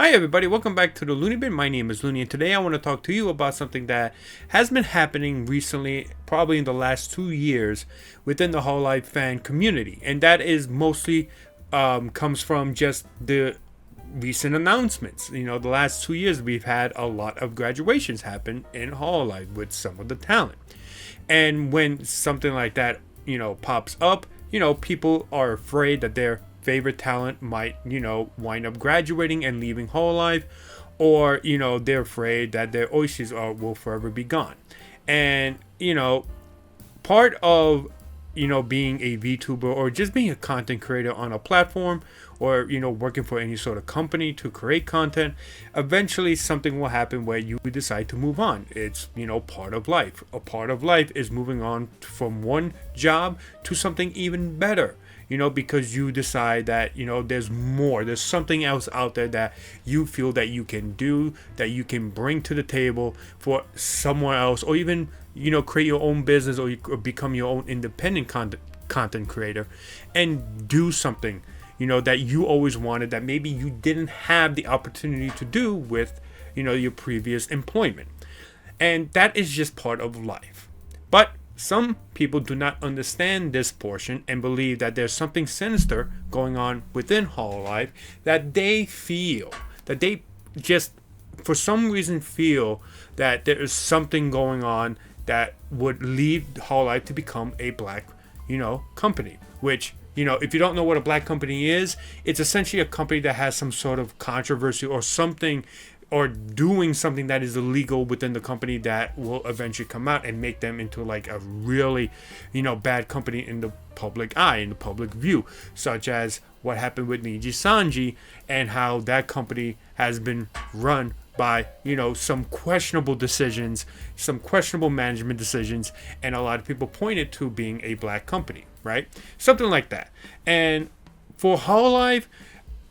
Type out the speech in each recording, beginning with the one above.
Hi everybody, welcome back to the Looney Bin. My name is Looney and today I want to talk to you about something that has been happening recently, probably in the last 2 years within the Hololive fan community. And that is mostly comes from just the recent announcements. You know, the last 2 years we've had a lot of graduations happen in Hololive with some of the talent. And when something like that, pops up, people are afraid that their favorite talent might, wind up graduating and leaving Hololive, or, they're afraid that their oasis will forever be gone. And, part of, being a VTuber or just being a content creator on a platform or, working for any sort of company to create content, eventually something will happen where you decide to move on. It's, part of life. A part of life is moving on from one job to something even better. Because you decide that, there's more, there's something else out there that you feel that you can do, that you can bring to the table for someone else, or even, create your own business or become your own independent content creator and do something, that you always wanted that maybe you didn't have the opportunity to do with, your previous employment. And that is just part of life. But some people do not understand this portion and believe that there's something sinister going on within Hololive, that they feel, that they just for some reason feel that there is something going on that would lead Hololive to become a black, company. Which, if you don't know what a black company is, it's essentially a company that has some sort of controversy or something, or doing something that is illegal within the company that will eventually come out and make them into like a really, bad company in the public eye, in the public view, such as what happened with Niji Sanji and how that company has been run by, some questionable decisions, some questionable management decisions, and a lot of people pointed to being a black company, right? Something like that. And for Hololive,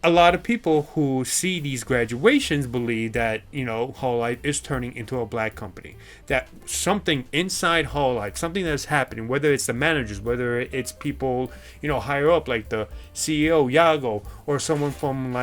a lot of people who see these graduations believe that, Hololive is turning into a black company. That something inside Hololive, something that's happening, whether it's the managers, whether it's people, higher up, like the CEO, Yago, or someone from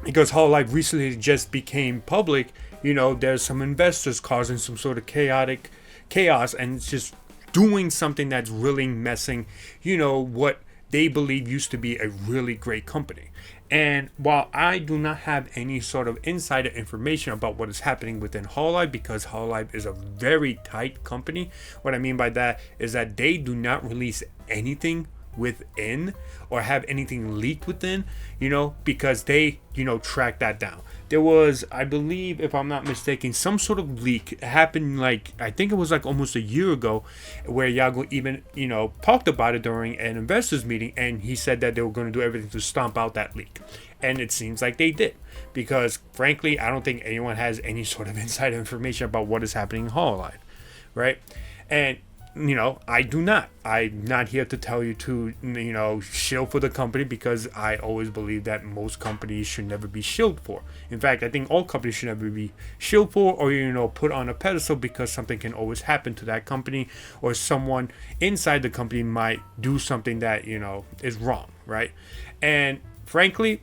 because Hololive recently just became public, there's some investors causing some sort of chaos and it's just doing something that's really messing, what they believe used to be a really great company. And while I do not have any sort of insider information about what is happening within Hololive, because Hololive is a very tight company, what I mean by that is that they do not release anything within or have anything leaked within, because they, track that down. There was, I believe, if I'm not mistaken, some sort of leak. It happened I think it was almost a year ago, where Yago even, talked about it during an investors meeting, and he said that they were going to do everything to stomp out that leak. And it seems like they did, because frankly, I don't think anyone has any sort of inside information about what is happening in Hololive, right? And I do not. I'm not here to tell you to, shield for the company, because I always believe that most companies should never be shielded for. In fact, I think all companies should never be shielded for or, put on a pedestal, because something can always happen to that company, or someone inside the company might do something that, is wrong, right? And frankly,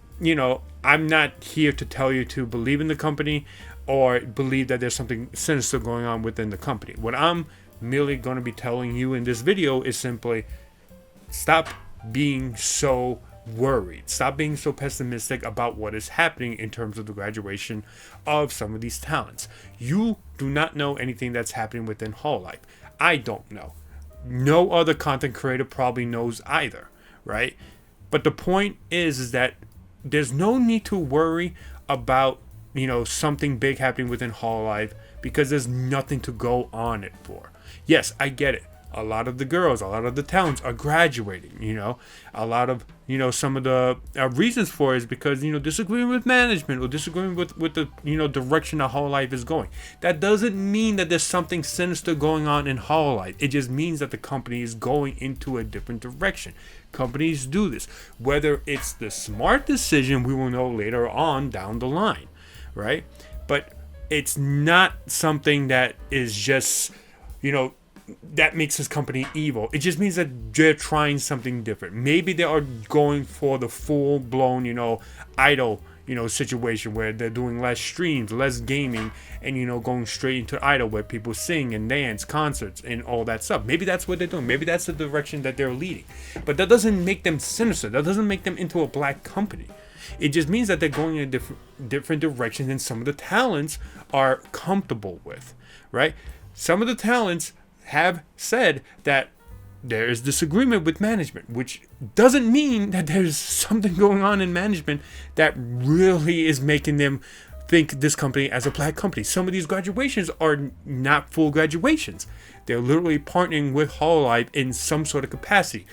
I'm not here to tell you to believe in the company or believe that there's something sinister going on within the company. What I'm merely going to be telling you in this video is simply stop being so worried, stop being so pessimistic about what is happening in terms of the graduation of some of these talents. You do not know anything that's happening within Hololive. I don't know. No other content creator probably knows either, right? But the point is that there's no need to worry about something big happening within Hololive, because there's nothing to go on it for. Yes, I get it. A lot of the girls, a lot of the talents are graduating, a lot of, some of the reasons for it is because, disagreeing with management or disagreeing with the, direction that Hololive is going. That doesn't mean that there's something sinister going on in Hololive. It just means that the company is going into a different direction. Companies do this. Whether it's the smart decision, we will know later on down the line, right? But it's not something that is just, that makes this company evil. It just means that they're trying something different. Maybe they are going for the full-blown, idol, situation where they're doing less streams, less gaming, and going straight into idol where people sing and dance, concerts, and all that stuff. Maybe that's what they're doing. Maybe that's the direction that they're leading. But that doesn't make them sinister. That doesn't make them into a black company. It just means that they're going in a different direction than some of the talents are comfortable with, right? Some of the talents have said that there is disagreement with management, which doesn't mean that there's something going on in management that really is making them think this company as a black company. Some of these graduations are not full graduations. They're literally partnering with Hololive in some sort of capacity.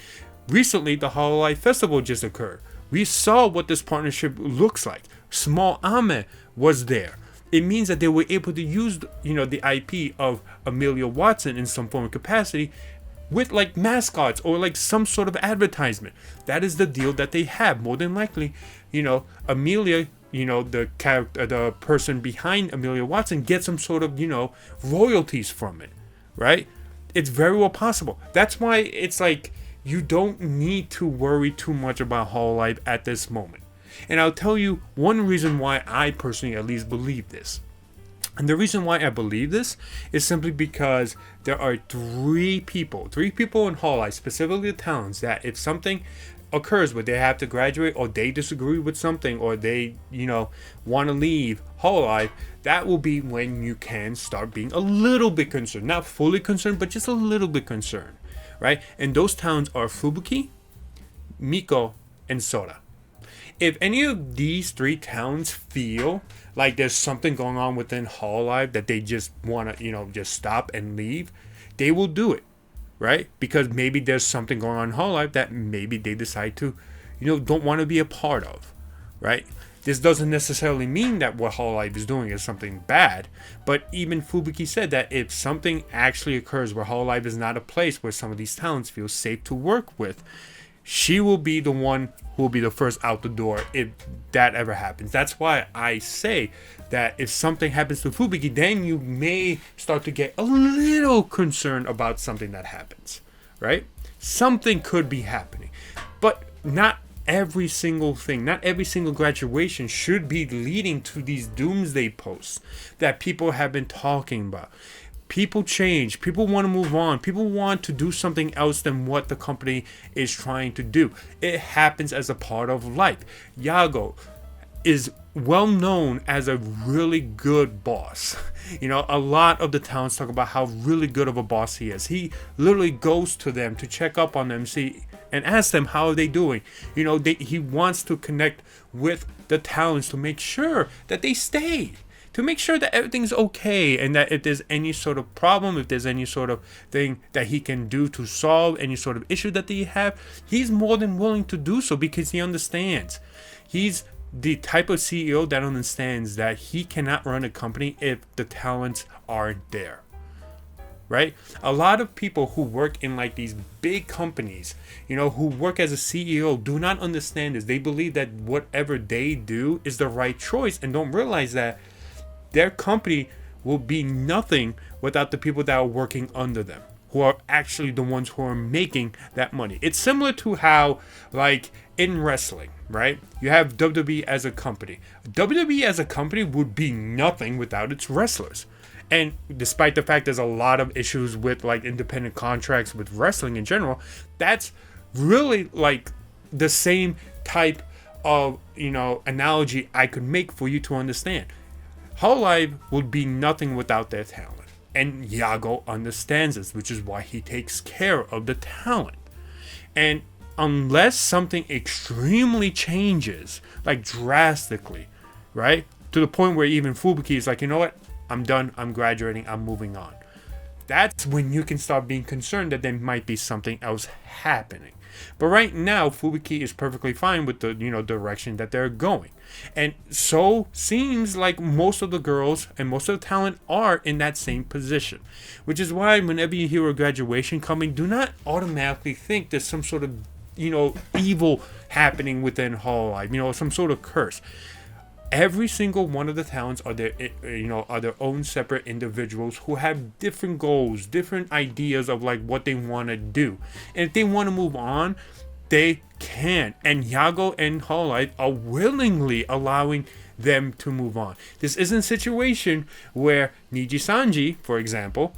Recently, the Hololive Festival just occurred. We saw what this partnership looks like. Small Ame was there. It means that they were able to use, the IP of Amelia Watson in some form of capacity with like mascots or like some sort of advertisement. That is the deal that they have. More than likely, Amelia, the character, the person behind Amelia Watson gets some sort of, royalties from it, right? It's very well possible. That's why it's like you don't need to worry too much about Hololive at this moment. And I'll tell you one reason why I personally at least believe this. And the reason why I believe this is simply because there are three people in Hololive, specifically the talents, that if something occurs where they have to graduate or they disagree with something or they, want to leave Hololive, that will be when you can start being a little bit concerned. Not fully concerned, but just a little bit concerned, right? And those talents are Fubuki, Miko, and Sora. If any of these three talents feel like there's something going on within Hololive that they just want to, just stop and leave, they will do it, right? Because maybe there's something going on in Hololive that maybe they decide to, don't want to be a part of, right? This doesn't necessarily mean that what Hololive is doing is something bad, but even Fubuki said that if something actually occurs where Hololive is not a place where some of these talents feel safe to work with, she will be the one who will be the first out the door if that ever happens. That's why I say that if something happens to Fubuki, then you may start to get a little concerned about something that happens, right? Something could be happening, but not every single thing, not every single graduation should be leading to these doomsday posts that people have been talking about. People change. People want to move on. People want to do something else than what the company is trying to do. It happens as a part of life. Yago is well known as a really good boss. A lot of the talents talk about how really good of a boss he is. He literally goes to them to check up on them, and ask them how are they doing. He wants to connect with the talents to make sure that they stay. To make sure that everything's okay and that if there's any sort of problem, if there's any sort of thing that he can do to solve any sort of issue that they have, he's more than willing to do so because he understands. He's the type of CEO that understands that he cannot run a company if the talents aren't there. Right? A lot of people who work in like these big companies, who work as a CEO do not understand this. They believe that whatever they do is the right choice and don't realize that their company will be nothing without the people that are working under them, who are actually the ones who are making that money. It's similar to how, like, in wrestling, right? You have WWE as a company. WWE as a company would be nothing without its wrestlers. And despite the fact there's a lot of issues with, like, independent contracts with wrestling in general, that's really, like, the same type of, analogy I could make for you to understand. Hololive would be nothing without their talent. And Yago understands this, which is why he takes care of the talent. And unless something extremely changes, like drastically, right? To the point where even Fubuki is like, you know what? I'm done. I'm graduating. I'm moving on. That's when you can start being concerned that there might be something else happening. But right now, Fubuki is perfectly fine with the, direction that they're going. And so seems like most of the girls and most of the talent are in that same position. Which is why whenever you hear a graduation coming, do not automatically think there's some sort of, evil happening within Hololive, some sort of curse. Every single one of the talents are their own separate individuals who have different goals, different ideas of like what they want to do. And if they want to move on, they can. And Yago and Hololive are willingly allowing them to move on. This isn't a situation where Niji Sanji, for example,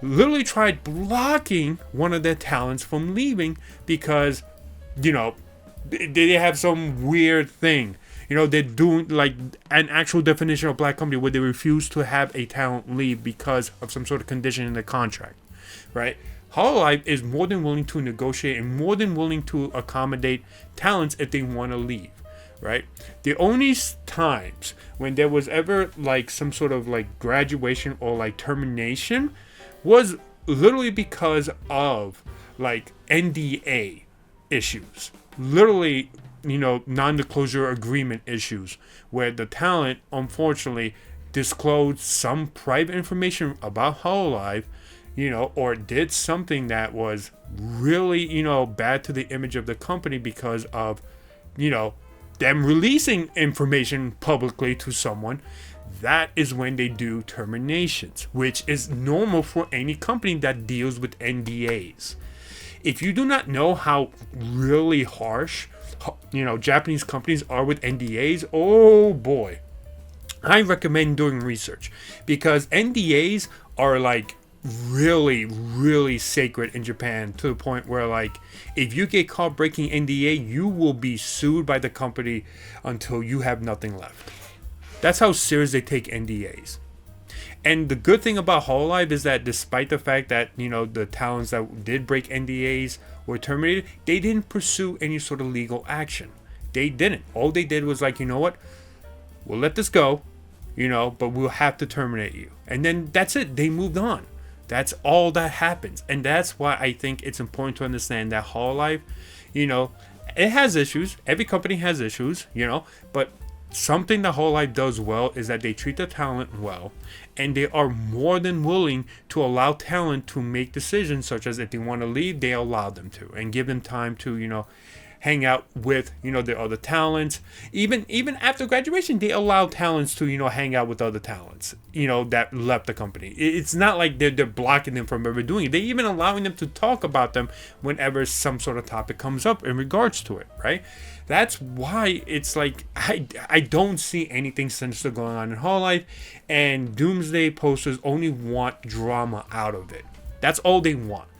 literally tried blocking one of their talents from leaving because, they have some weird thing. They're doing like an actual definition of black company where they refuse to have a talent leave because of some sort of condition in the contract, right? Hololive is more than willing to negotiate and more than willing to accommodate talents if they want to leave, right? The only times when there was ever like some sort of like graduation or like termination was literally because of like NDA issues. Literally, non-disclosure agreement issues where the talent unfortunately disclosed some private information about Hololive, or did something that was really, bad to the image of the company because of, them releasing information publicly to someone. That is when they do terminations, which is normal for any company that deals with NDAs. If you do not know how really harsh, Japanese companies are with NDAs, oh boy, I recommend doing research because NDAs are like really, really sacred in Japan to the point where like if you get caught breaking NDA, you will be sued by the company until you have nothing left. That's how serious they take NDAs. And the good thing about Hololive is that despite the fact that, the talents that did break NDAs were terminated, they didn't pursue any sort of legal action. They didn't. All they did was like, you know what? We'll let this go, but we'll have to terminate you. And then that's it. They moved on. That's all that happens. And that's why I think it's important to understand that Hololive, it has issues. Every company has issues, but something that Hololive does well is that they treat the talent well, and they are more than willing to allow talent to make decisions, such as if they want to leave, they allow them to, and give them time to, hang out with, their other talents. Even after graduation, they allow talents to, hang out with other talents, that left the company. It's not like they're blocking them from ever doing it. They're even allowing them to talk about them whenever some sort of topic comes up in regards to it, right? That's why it's like I don't see anything sinister going on in Hololive, and Doomsday posters only want drama out of it. That's all they want.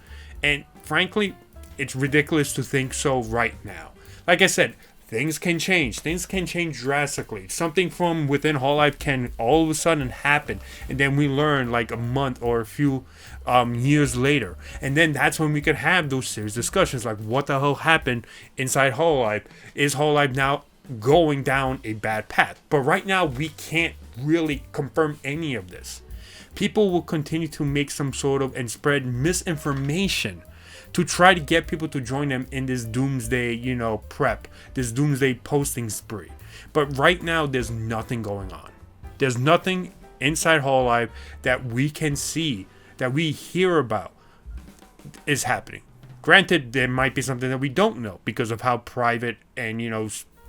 And frankly, it's ridiculous to think so right now. Like I said, things can change. Things can change drastically. Something from within Hololive can all of a sudden happen, and then we learn like a month or a few years later, and then that's when we could have those serious discussions like what the hell happened inside Hololive. Is Hololive now going down a bad path? But right now we can't really confirm any of this. People will continue to make some sort of and spread misinformation to try to get people to join them in this doomsday, prep, this doomsday posting spree. But right now, there's nothing going on. There's nothing inside Hololive that we can see, that we hear about is happening. Granted, there might be something that we don't know because of how private and,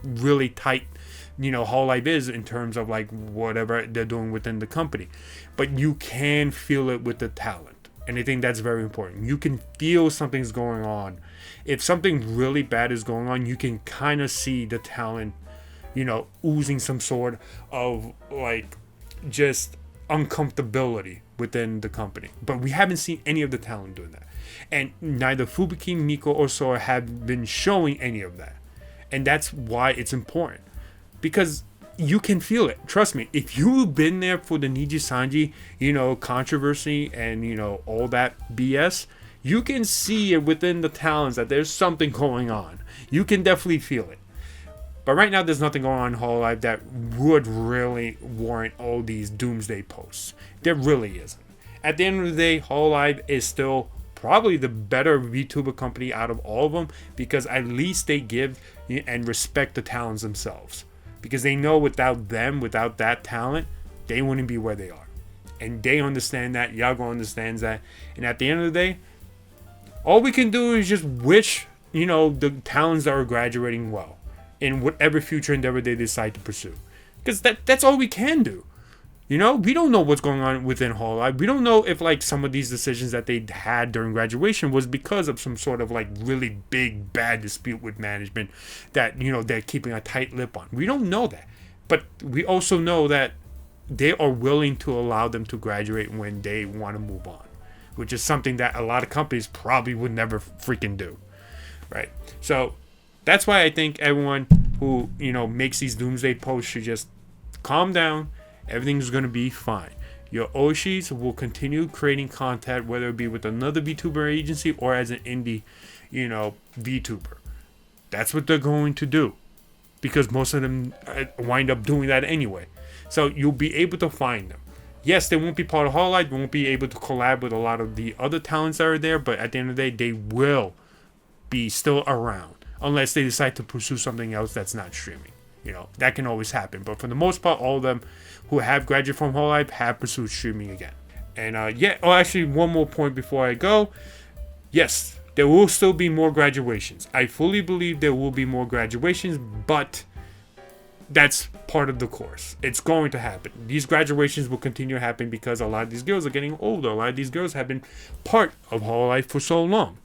really tight, Hololive is in terms of like whatever they're doing within the company. But you can feel it with the talent. And I think that's very important. You can feel something's going on. If something really bad is going on, you can kind of see the talent, oozing some sort of like just uncomfortability within the company. But we haven't seen any of the talent doing that. And neither Fubuki, Miko, or Sora have been showing any of that. And that's why it's important. Because you can feel it. Trust me. If you've been there for the Niji Sanji, controversy and, all that BS, you can see it within the talents that there's something going on. You can definitely feel it. But right now, there's nothing going on in Hololive that would really warrant all these doomsday posts. There really isn't. At the end of the day, Hololive is still probably the better VTuber company out of all of them because at least they give and respect the talents themselves. Because they know without them, without that talent, they wouldn't be where they are. And they understand that. Yago understands that. And at the end of the day, all we can do is just wish, the talents that are graduating well in whatever future endeavor they decide to pursue. Because that's all we can do. You know, we don't know what's going on within Hololive. We don't know if like some of these decisions that they had during graduation was because of some sort of like really big bad dispute with management that, you know, they're keeping a tight lip on. We don't know that. But we also know that they are willing to allow them to graduate when they want to move on, which is something that a lot of companies probably would never freaking do. Right? So that's why I think everyone who, you know, makes these doomsday posts should just calm down. Everything's going to be fine. Your Oshis will continue creating content, whether it be with another VTuber agency or as an indie, you know, VTuber. That's what they're going to do, because most of them wind up doing that anyway. So you'll be able to find them. Yes, they won't be part of Hololive. They won't be able to collab with a lot of the other talents that are there, but at the end of the day, they will be still around unless they decide to pursue something else that's not streaming. You know, that can always happen. But for the most part, all of them who have graduated from Hololive have pursued streaming again. And actually, one more point before I go. Yes, there will still be more graduations. I fully believe there will be more graduations, but that's part of the course. It's going to happen. These graduations will continue to happen because a lot of these girls are getting older. A lot of these girls have been part of Hololive for so long.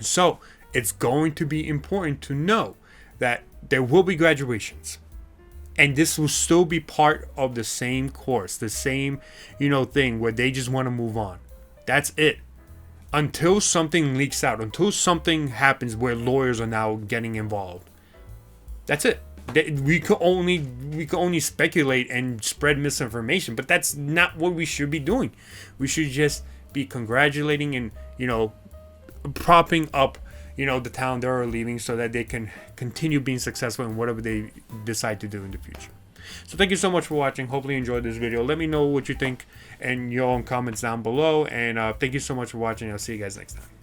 So it's going to be important to know that there will be graduations, and this will still be part of the same course, the same, you know, thing where they just want to move on. That's it. Until something leaks out, until something happens where lawyers are now getting involved. That's it. We could only speculate and spread misinformation, but that's not what we should be doing. We should just be congratulating and, you know, propping up, you know, the talent they are leaving so that they can continue being successful in whatever they decide to do in the future. So thank you so much for watching. Hopefully you enjoyed this video. Let me know what you think in your own comments down below. And thank you so much for watching. I'll see you guys next time.